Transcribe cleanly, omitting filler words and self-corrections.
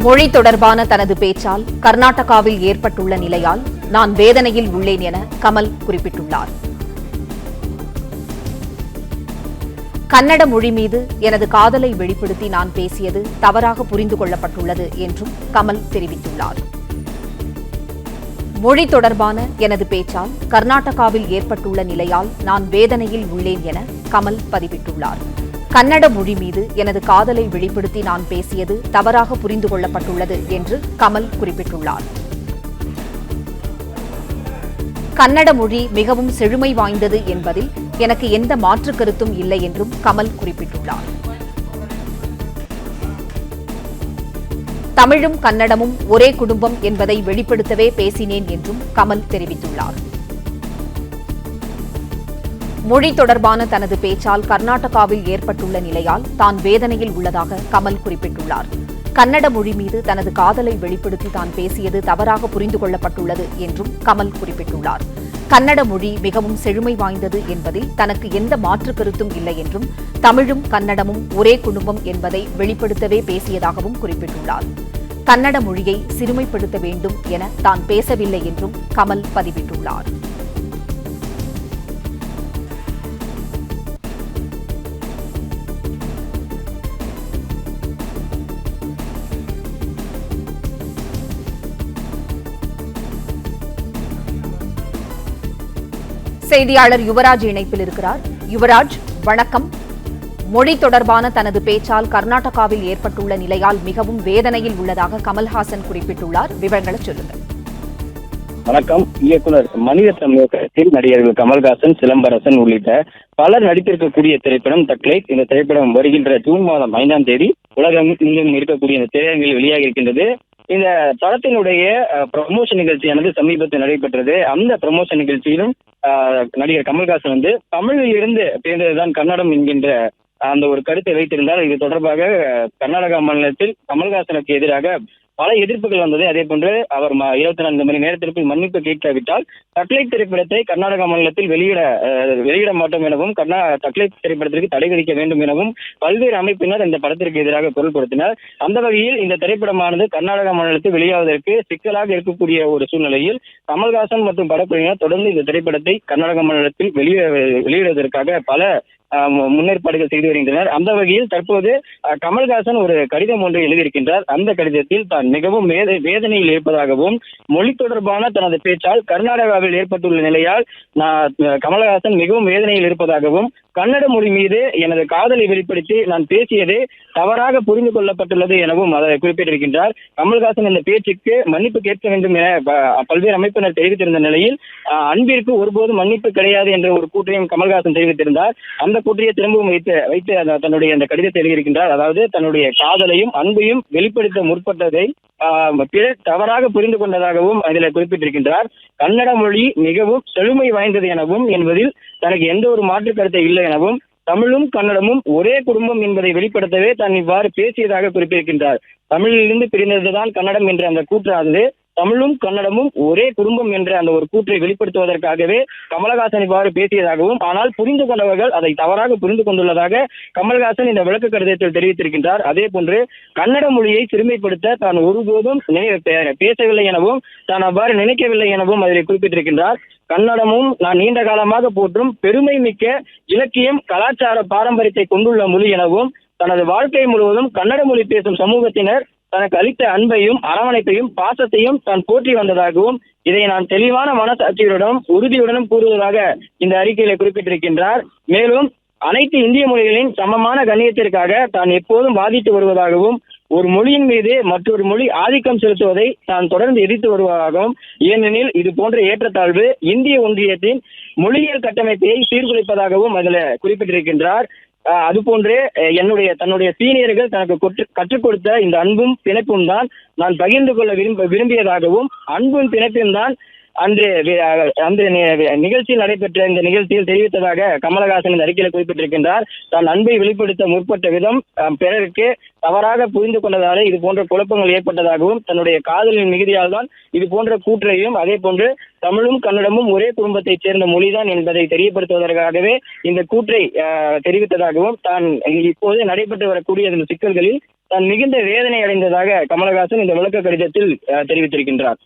மொழி தொடர்பான தனது பேச்சால் கர்நாடகாவில் ஏற்பட்டுள்ள நிலையால் நான் வேதனையில் உள்ளேன் என கமல் குறிப்பிட்டுள்ளார். கன்னட மொழி மீது எனது காதலை வெளிப்படுத்தி நான் பேசியது தவறாக புரிந்து கொள்ளப்பட்டுள்ளது என்றும் கமல் தெரிவித்துள்ளார். மொழி தொடர்பான எனது பேச்சால் கர்நாடகாவில் ஏற்பட்டுள்ள நிலையால் நான் வேதனையில் உள்ளேன் என கமல் பதிவிட்டுள்ளார். கன்னட மொழி மீது எனது காதலை வெளிப்படுத்தி நான் பேசியது தவறாக புரிந்து கொள்ளப்பட்டுள்ளது என்று கமல் குறிப்பிட்டுள்ளார். கன்னட மொழி மிகவும் செழுமை வாய்ந்தது என்பதில் எனக்கு எந்த மாற்று கருத்தும் இல்லை என்றும் கமல் குறிப்பிட்டுள்ளார். தமிழும் கன்னடமும் ஒரே குடும்பம் என்பதை வெளிப்படுத்தவே பேசினேன் என்றும் கமல் தெரிவித்துள்ளார். மொழி தொடர்பான தனது பேச்சால் கர்நாடகாவில் ஏற்பட்டுள்ள நிலையால் தான் வேதனையில் உள்ளதாக கமல் குறிப்பிட்டுள்ளார். கன்னட மொழி மீது தனது காதலை வெளிப்படுத்தி தான் பேசியது தவறாக புரிந்து கொள்ளப்பட்டுள்ளது என்றும் கமல் குறிப்பிட்டுள்ளார். கன்னட மொழி மிகவும் செழுமை வாய்ந்தது என்பதில் தனக்கு எந்த மாற்று கருத்தும் இல்லை என்றும் தமிழும் கன்னடமும் ஒரே குடும்பம் என்பதை வெளிப்படுத்தவே பேசியதாகவும் குறிப்பிட்டுள்ளார். கன்னட மொழியை சிறுமைப்படுத்த வேண்டும் என தான் பேசவில்லை என்றும் கமல் பதிவிட்டுள்ளார். செய்தியாளர் யுவராஜ் இணைப்பில் இருக்கிறார். யுவராஜ், வணக்கம். மொழி தொடர்பான தனது பேச்சால் கர்நாடகாவில் ஏற்பட்டுள்ள நிலையால் மிகவும் வேதனையில் உள்ளதாக கமல்ஹாசன் குறிப்பிட்டுள்ளார். விவரங்களை சொல்லுங்கள். வணக்கம். இயக்குனர் மணிரத்னம் இயக்கத்தில் நடிகர்கள் கமல்ஹாசன், சிலம்பரசன் உள்ளிட்ட பலர் நடித்திருக்கக்கூடிய திரைப்படம் தக்லைஃப். இந்த திரைப்படம் வருகின்ற ஜூன் மாதம் 5ஆம் தேதி உலகெங்கும் இருக்கக்கூடிய இந்த திரையரங்கில் வெளியாகி இருக்கின்றது. இந்த படத்தினுடைய ப்ரமோஷன் நிகழ்ச்சியானது சமீபத்தில் நடைபெற்றது. அந்த ப்ரமோஷன் நிகழ்ச்சியிலும் நடிகர் கமல்ஹாசன் தமிழில் இருந்து பேர்ந்ததுதான் கன்னடம் என்கின்ற அந்த ஒரு கருத்தை வைத்திருந்தார். இது தொடர்பாக கர்நாடகா மாநிலத்தில் கமல்ஹாசனுக்கு எதிராக பல எதிர்ப்புகள் வந்தது. அதே போன்று அவர் 24 மணி நேரத்திற்குள் மன்னிப்பு கேட்காவிட்டால் தக்லைஃப் திரைப்படத்தை கர்நாடகா மாநிலத்தில் வெளியிட மாட்டோம் எனவும் தக்லைஃப் திரைப்படத்திற்கு தடை விதிக்க வேண்டும் எனவும் பல்வேறு அமைப்பினர் இந்த படத்திற்கு எதிராக குரல் கொடுத்தனர். அந்த வகையில் இந்த திரைப்படமானது கர்நாடகா மாநிலத்தில் வெளியாவதற்கு சிக்கலாக இருக்கக்கூடிய ஒரு சூழ்நிலையில் கமல்ஹாசன் மற்றும் படக்குழுவினர் தொடர்ந்து இந்த திரைப்படத்தை கர்நாடகா மாநிலத்தில் வெளியிடுவதற்காக பல முன்னேற்பாடுகள் செய்து வருகின்றனர். அந்த வகையில் தற்போது கமல்ஹாசன் ஒரு கடிதம் ஒன்றை எழுதியிருக்கின்றார். அந்த கடிதத்தில் தான் மிகவும் வேதனையில் இருப்பதாகவும் மொழி தொடர்பான தனது பேச்சால் கர்நாடகாவில் ஏற்பட்டுள்ள நிலையால் கமல்ஹாசன் மிகவும் வேதனையில் இருப்பதாகவும் கன்னட மொழி மீது எனது காதலை வெளிப்படுத்தி நான் பேசியது தவறாக புரிந்து கொள்ளப்பட்டுள்ளது எனவும் அதை குறிப்பிட்டிருக்கின்றார். கமல்ஹாசன் இந்த பேச்சுக்கு மன்னிப்பு கேட்க வேண்டும் என பல்வேறு அமைப்பினர் தெரிவித்திருந்த நிலையில் அன்பிற்கு ஒருபோதும் மன்னிப்பு கிடையாது என்ற ஒரு கூற்றையும் கமல்ஹாசன் தெரிவித்திருந்தார். அந்த கூற்றையை திரும்பவும் வைத்து தன்னுடைய அந்த கடிதத்தை எழுதியிருக்கின்றார். அதாவது தன்னுடைய காதலையும் அன்பையும் வெளிப்படுத்த முற்பட்டதை தவறாக புரிந்து கொண்டதாகவும் அதில் குறிப்பிட்டிருக்கின்றார். கன்னட மொழி மிகவும் செழுமை வாய்ந்தது எனவும் என்பதில் தனக்கு எந்த ஒரு மாற்று கருத்தை இல்லை எனவும் தமிழும் கன்னடமும் ஒரே குடும்பம் என்பதை வெளிப்படுத்தவே தான் இவ்வாறு பேசியதாக குறிப்பிட்டிருக்கின்றார். தமிழிலிருந்து பிரிந்ததுதான் கன்னடம் என்ற அந்த கூற்றானது தமிழும் கன்னடமும் ஒரே குடும்பம் என்ற அந்த ஒரு கூற்றை வெளிப்படுத்துவதற்காகவே கமல்ஹாசன் இவ்வாறு பேசியதாகவும், ஆனால் புரிந்து கொண்டவர்கள் அதை தவறாக புரிந்து கொண்டுள்ளதாக கமல்ஹாசன் இந்த விளக்க கடிதத்தில் தெரிவித்திருக்கின்றார். அதே போன்று கன்னட மொழியை சிறுமைப்படுத்த தான் ஒருபோதும் பேசவில்லை எனவும் தான் அவ்வாறு நினைக்கவில்லை எனவும் அதில் குறிப்பிட்டிருக்கின்றார். கன்னடமும் நான் நீண்ட காலமாக போற்றும் பெருமை மிக்க இலக்கியம், கலாச்சார பாரம்பரியத்தை கொண்டுள்ள மொழி எனவும் தனது வாழ்க்கை முழுவதும் கன்னட மொழி பேசும் சமூகத்தினர் தனக்கு அளித்த அன்பையும் அரவணைப்பையும் பாசத்தையும் தான் போற்றி வந்ததாகவும் இதை நான் தெளிவான மனசாட்சியுடனும் உறுதியுடனும் கூறுவதாக இந்த அறிக்கையில குறிப்பிட்டிருக்கின்றார். மேலும் அனைத்து இந்திய மொழிகளின் சமமான கண்ணியத்திற்காக தான் எப்போதும் வாதிட்டு வருவதாகவும் ஒரு மொழியின் மீது மற்றொரு மொழி ஆதிக்கம் செலுத்துவதை தான் தொடர்ந்து எதிர்த்து வருவதாகவும், ஏனெனில் இது போன்ற ஏற்றத்தாழ்வு இந்திய ஒன்றியத்தின் மொழியியல் கட்டமைப்பை சீர்குலைப்பதாகவும் அதில் குறிப்பிட்டிருக்கின்றார். அதுபோன்றே தன்னுடைய சீனியர்கள் தனக்கு கற்றுக் கொடுத்த இந்த அன்பும் பிணைப்பும் தான் நான் பகிர்ந்து கொள்ள விரும்பியதாகவும் அன்பும் பிணைப்பும் தான் அன்று நிகழ்ச்சியில் நடைபெற்ற இந்த நிகழ்ச்சியில் தெரிவித்ததாக கமல்ஹாசன் இந்த அறிக்கையில் குறிப்பிட்டிருக்கின்றார். தான் அன்பை வெளிப்படுத்த முற்பட்ட விதம் பிறருக்கு தவறாக புரிந்து கொண்டதாலே இது போன்ற குழப்பங்கள் ஏற்பட்டதாகவும் தன்னுடைய காதலின் மிகுதியால் தான் இது போன்ற கூற்றையும் அதே போன்று தமிழும் கன்னடமும் ஒரே குடும்பத்தைச் சேர்ந்த மொழிதான் என்பதை தெரியப்படுத்துவதற்காகவே இந்த கூற்றை தெரிவித்ததாகவும் தான் இப்போது நடைபெற்று வரக்கூடிய இந்த சிக்கல்களில் தான் மிகுந்த வேதனை அடைந்ததாக கமலஹாசன் இந்த விளக்க கடிதத்தில் தெரிவித்திருக்கின்றார்.